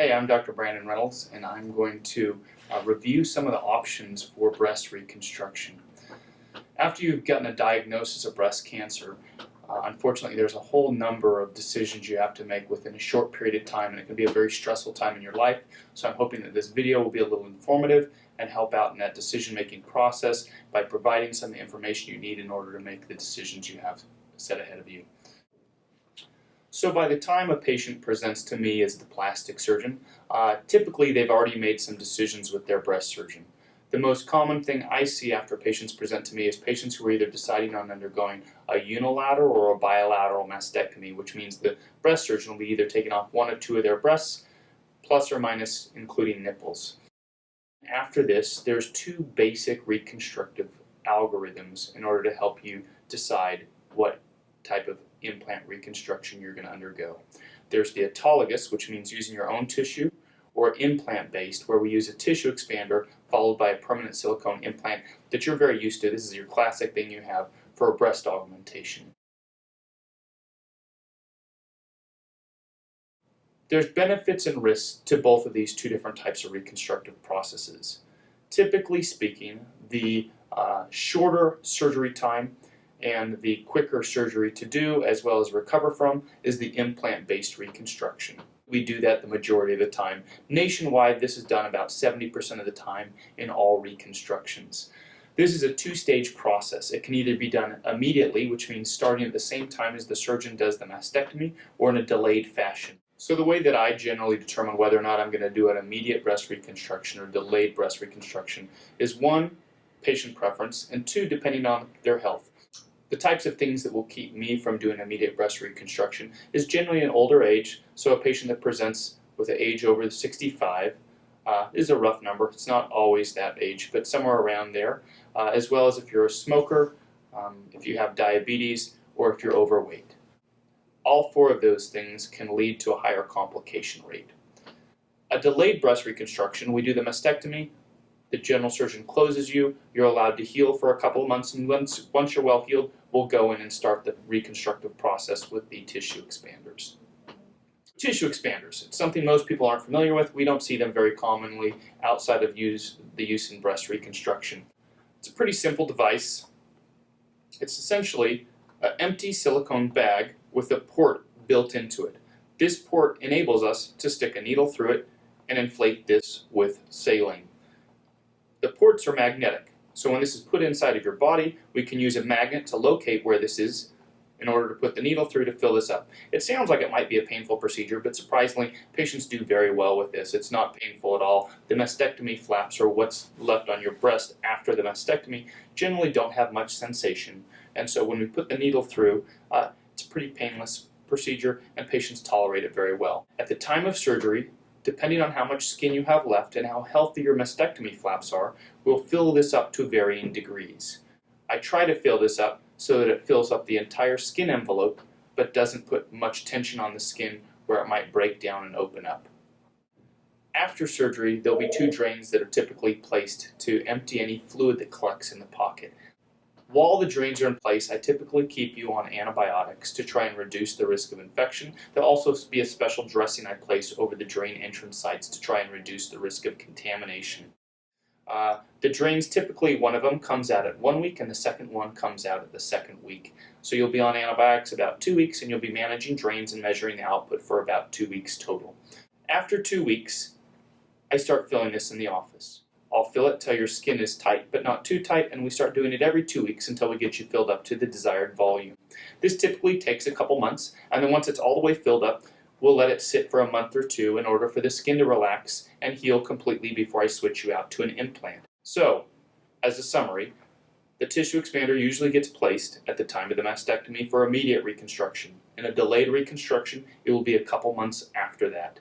Hey, I'm Dr. Brandon Reynolds, and I'm going to review some of the options for breast reconstruction. After you've gotten a diagnosis of breast cancer, unfortunately there's a whole number of decisions you have to make within a short period of time, and it can be a very stressful time in your life. So I'm hoping that this video will be a little informative and help out in that decision-making process by providing some of the information you need in order to make the decisions you have set ahead of you. So by the time a patient presents to me as the plastic surgeon, typically they've already made some decisions with their breast surgeon. The most common thing I see after patients present to me is patients who are either deciding on undergoing a unilateral or a bilateral mastectomy, which means the breast surgeon will be either taking off one or two of their breasts, plus or minus including nipples. After this, there's two basic reconstructive algorithms in order to help you decide what type of implant reconstruction you're going to undergo. There's the autologous, which means using your own tissue, or implant-based, where we use a tissue expander followed by a permanent silicone implant that you're very used to. This is your classic thing you have for a breast augmentation. There's benefits and risks to both of these two different types of reconstructive processes. Typically speaking, the shorter surgery time and the quicker surgery to do as well as recover from is the implant-based reconstruction. We do that the majority of the time. Nationwide, this is done about 70% of the time in all reconstructions. This is a two-stage process. It can either be done immediately, which means starting at the same time as the surgeon does the mastectomy, or in a delayed fashion. So the way that I generally determine whether or not I'm going to do an immediate breast reconstruction or delayed breast reconstruction is one, patient preference, and two, depending on their health. The types of things that will keep me from doing immediate breast reconstruction is generally an older age, so a patient that presents with an age over 65 is a rough number. It's not always that age, but somewhere around there, as well as if you're a smoker, if you have diabetes, or if you're overweight. All four of those things can lead to a higher complication rate. A delayed breast reconstruction, we do the mastectomy, the general surgeon closes you, you're allowed to heal for a couple of months, and once you're well healed, we'll go in and start the reconstructive process with the tissue expanders. Tissue expanders, it's something most people aren't familiar with. We don't see them very commonly outside of the use in breast reconstruction. It's a pretty simple device. It's essentially an empty silicone bag with a port built into it. This port enables us to stick a needle through it and inflate this with saline. The ports are magnetic, so when this is put inside of your body, we can use a magnet to locate where this is in order to put the needle through to fill this up. It sounds like it might be a painful procedure, but surprisingly, patients do very well with this. It's not painful at all. The mastectomy flaps, or what's left on your breast after the mastectomy, generally don't have much sensation, and so when we put the needle through, it's a pretty painless procedure, and patients tolerate it very well. At the time of surgery, depending on how much skin you have left and how healthy your mastectomy flaps are, we'll fill this up to varying degrees. I try to fill this up so that it fills up the entire skin envelope, but doesn't put much tension on the skin where it might break down and open up. After surgery, there'll be two drains that are typically placed to empty any fluid that collects in the pocket. While the drains are in place, I typically keep you on antibiotics to try and reduce the risk of infection. There'll also be a special dressing I place over the drain entrance sites to try and reduce the risk of contamination. The drains, typically one of them comes out at 1 week and the second one comes out at the second week. So you'll be on antibiotics about 2 weeks, and you'll be managing drains and measuring the output for about 2 weeks total. After 2 weeks, I start filling this in the office. I'll fill it till your skin is tight, but not too tight, and we start doing it every 2 weeks until we get you filled up to the desired volume. This typically takes a couple months, and then once it's all the way filled up, we'll let it sit for a month or two in order for the skin to relax and heal completely before I switch you out to an implant. So, as a summary, the tissue expander usually gets placed at the time of the mastectomy for immediate reconstruction. In a delayed reconstruction, it will be a couple months after that.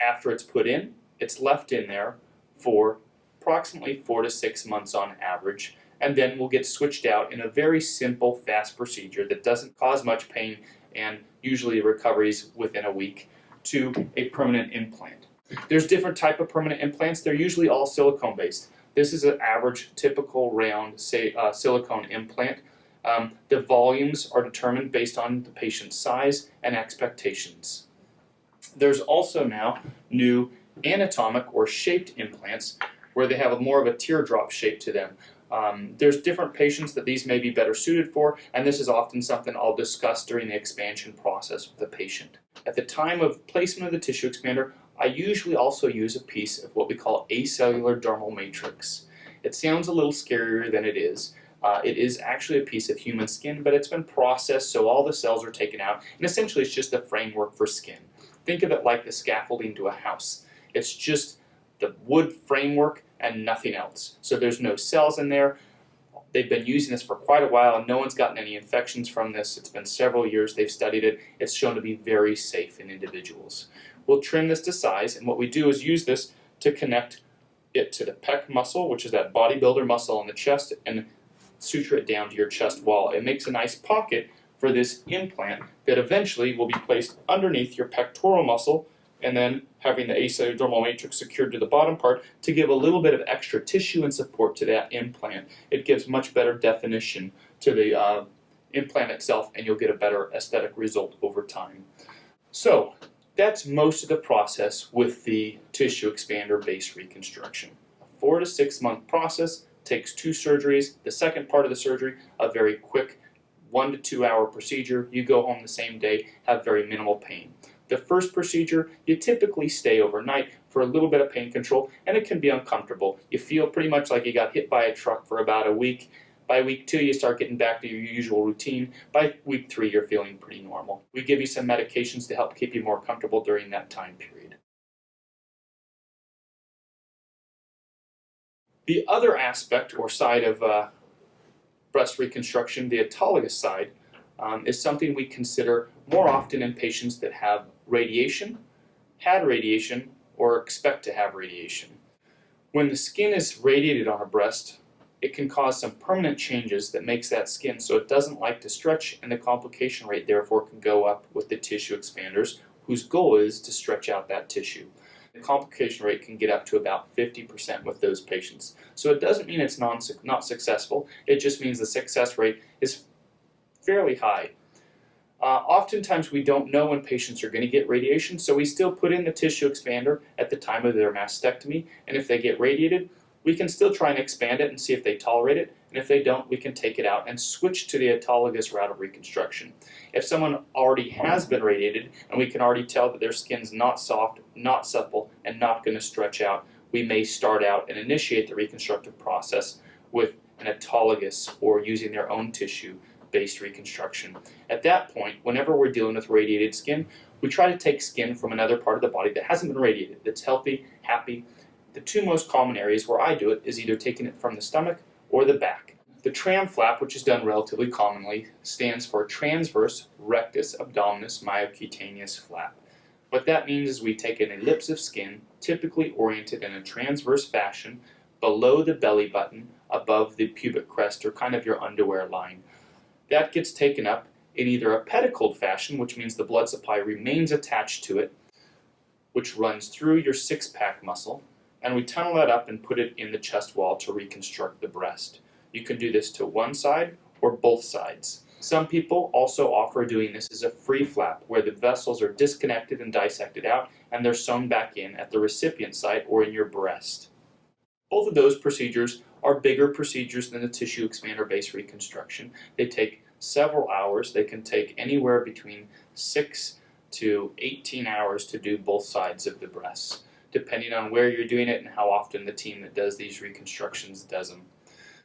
After it's put in, it's left in there for approximately 4 to 6 months on average, and then we'll get switched out in a very simple, fast procedure that doesn't cause much pain and usually recoveries within a week to a permanent implant. There's different type of permanent implants. They're usually all silicone based. This is an average, typical round silicone implant. The volumes are determined based on the patient's size and expectations. There's also now new anatomic or shaped implants where they have more of a teardrop shape to them. There's different patients that these may be better suited for, and this is often something I'll discuss during the expansion process with the patient. At the time of placement of the tissue expander, I usually also use a piece of what we call acellular dermal matrix. It sounds a little scarier than it is. It is actually a piece of human skin, but it's been processed so all the cells are taken out, and essentially it's just a framework for skin. Think of it like the scaffolding to a house. It's just the wood framework and nothing else. So there's no cells in there. They've been using this for quite a while and no one's gotten any infections from this. It's been several years they've studied it. It's shown to be very safe in individuals. We'll trim this to size, and what we do is use this to connect it to the pec muscle, which is that bodybuilder muscle on the chest, and suture it down to your chest wall. It makes a nice pocket for this implant that eventually will be placed underneath your pectoral muscle, and then having the acellular dermal matrix secured to the bottom part to give a little bit of extra tissue and support to that implant. It gives much better definition to the implant itself, and you'll get a better aesthetic result over time. So that's most of the process with the tissue expander based reconstruction. A 4 to 6 month process, takes 2 surgeries. The second part of the surgery, a very quick 1 to 2 hour procedure. You go home the same day, have very minimal pain. The first procedure, you typically stay overnight for a little bit of pain control, and it can be uncomfortable. You feel pretty much like you got hit by a truck for about a week. By week 2, you start getting back to your usual routine. By week 3, you're feeling pretty normal. We give you some medications to help keep you more comfortable during that time period. The other aspect or side of breast reconstruction, the autologous side, is something we consider more often in patients that have radiation, had radiation, or expect to have radiation. When the skin is radiated on a breast, it can cause some permanent changes that makes that skin so it doesn't like to stretch, and the complication rate therefore can go up with the tissue expanders, whose goal is to stretch out that tissue. The complication rate can get up to about 50% with those patients. So it doesn't mean it's not successful, it just means the success rate is fairly high. Oftentimes we don't know when patients are going to get radiation, so we still put in the tissue expander at the time of their mastectomy, and if they get radiated, we can still try and expand it and see if they tolerate it, and if they don't, we can take it out and switch to the autologous route of reconstruction. If someone already has been radiated, and we can already tell that their skin's not soft, not supple, and not going to stretch out, we may start out and initiate the reconstructive process with an autologous or using their own tissue based reconstruction. At that point, whenever we're dealing with radiated skin, we try to take skin from another part of the body that hasn't been radiated, that's healthy, happy. The 2 most common areas where I do it is either taking it from the stomach or the back. The tram flap, which is done relatively commonly, stands for transverse rectus abdominis myocutaneous flap. What that means is we take an ellipse of skin, typically oriented in a transverse fashion, below the belly button, above the pubic crest, or kind of your underwear line. That gets taken up in either a pedicled fashion, which means the blood supply remains attached to it, which runs through your 6-pack muscle, and we tunnel that up and put it in the chest wall to reconstruct the breast. You can do this to one side or both sides. Some people also offer doing this as a free flap, where the vessels are disconnected and dissected out, and they're sewn back in at the recipient site or in your breast. Both of those procedures are bigger procedures than the tissue expander based reconstruction. They take several hours. They can take anywhere between 6 to 18 hours to do both sides of the breasts, depending on where you're doing it and how often the team that does these reconstructions does them.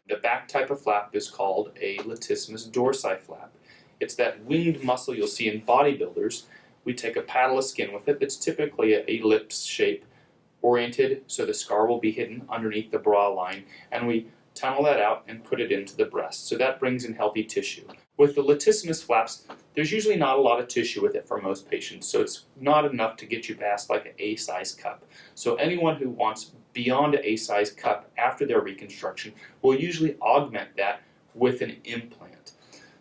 The back type of flap is called a latissimus dorsi flap. It's that winged muscle you'll see in bodybuilders. We take a paddle of skin with it that's typically an ellipse shape, oriented so the scar will be hidden underneath the bra line, and we tunnel that out and put it into the breast. So that brings in healthy tissue. With the latissimus flaps, there's usually not a lot of tissue with it for most patients, so it's not enough to get you past like an A-size cup. So anyone who wants beyond an A-size cup after their reconstruction will usually augment that with an implant.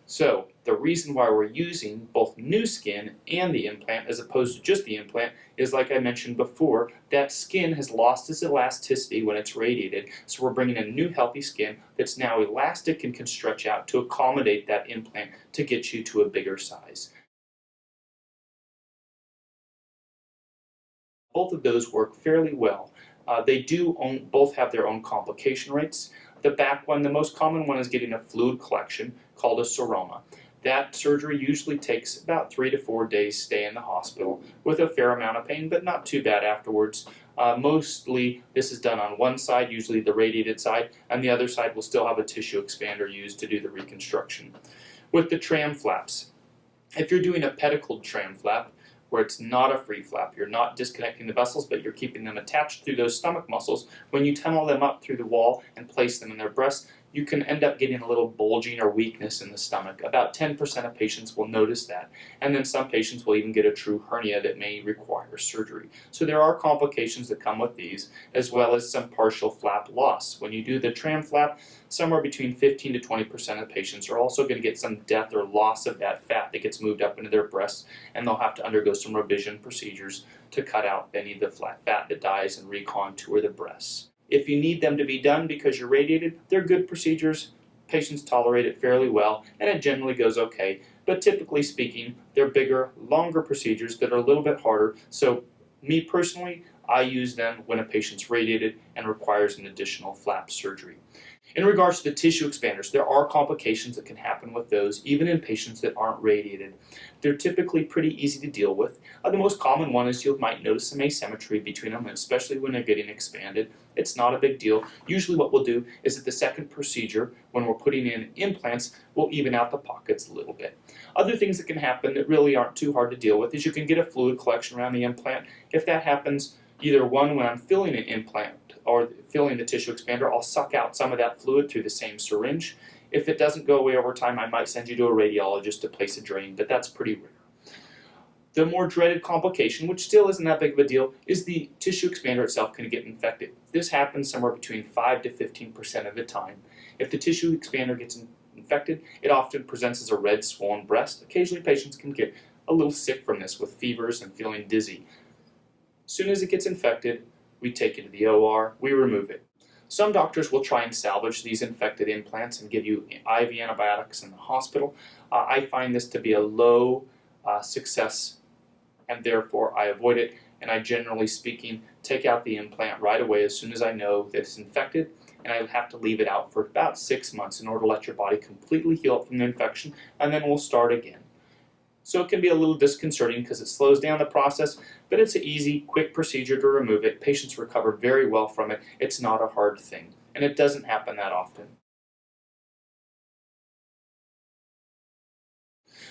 So the reason why we're using both new skin and the implant as opposed to just the implant is, like I mentioned before, that skin has lost its elasticity when it's radiated, so we're bringing in new healthy skin that's now elastic and can stretch out to accommodate that implant to get you to a bigger size. Both of those work fairly well. They both have their own complication rates. The back one, the most common one, is getting a fluid collection called a seroma. That surgery usually takes about 3 to 4 days stay in the hospital with a fair amount of pain, but not too bad afterwards. Mostly this is done on one side, usually the radiated side, and the other side will still have a tissue expander used to do the reconstruction. With the tram flaps, if you're doing a pedicled tram flap, where it's not a free flap, you're not disconnecting the vessels, but you're keeping them attached through those stomach muscles. When you tunnel them up through the wall and place them in their breasts, you can end up getting a little bulging or weakness in the stomach. About 10% of patients will notice that, and then some patients will even get a true hernia that may require surgery. So there are complications that come with these, as well as some partial flap loss. When you do the tram flap, somewhere between 15 to 20% of patients are also going to get some death or loss of that fat that gets moved up into their breasts, and they'll have to undergo some revision procedures to cut out any of the fat that dies and recontour the breasts. If you need them to be done because you're radiated, they're good procedures. Patients tolerate it fairly well, and it generally goes okay. But typically speaking, they're bigger, longer procedures that are a little bit harder. So me personally, I use them when a patient's radiated and requires an additional flap surgery. In regards to the tissue expanders, there are complications that can happen with those, even in patients that aren't radiated. They're typically pretty easy to deal with. The most common one is you might notice some asymmetry between them, especially when they're getting expanded. It's not a big deal. Usually what we'll do is at the second procedure, when we're putting in implants, we'll even out the pockets a little bit. Other things that can happen that really aren't too hard to deal with is you can get a fluid collection around the implant. If that happens, either one, when I'm filling an implant or filling the tissue expander, I'll suck out some of that fluid through the same syringe. If it doesn't go away over time, I might send you to a radiologist to place a drain, but that's pretty rare. The more dreaded complication, which still isn't that big of a deal, is the tissue expander itself can get infected. This happens somewhere between 5 to 15% of the time. If the tissue expander gets infected, it often presents as a red, swollen breast. Occasionally patients can get a little sick from this with fevers and feeling dizzy. As soon as it gets infected, we take it to the OR, we remove it. Some doctors will try and salvage these infected implants and give you IV antibiotics in the hospital. I find this to be a low success, and therefore I avoid it, and I, generally speaking, take out the implant right away as soon as I know that it's infected, and I have to leave it out for about 6 months in order to let your body completely heal up from the infection, and then we'll start again. So it can be a little disconcerting because it slows down the process, but it's an easy, quick procedure to remove it. Patients recover very well from it. It's not a hard thing, and it doesn't happen that often.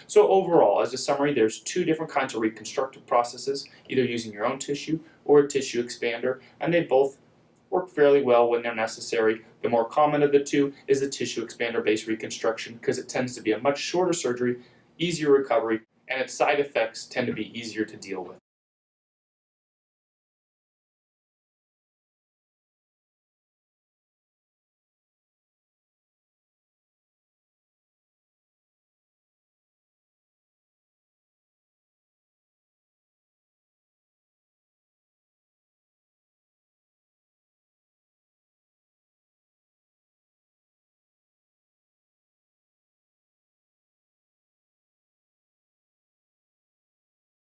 So overall, as a summary, there's 2 different kinds of reconstructive processes, either using your own tissue or a tissue expander, and they both work fairly well when they're necessary. The more common of the 2 is the tissue expander-based reconstruction because it tends to be a much shorter surgery, easier recovery, and its side effects tend to be easier to deal with.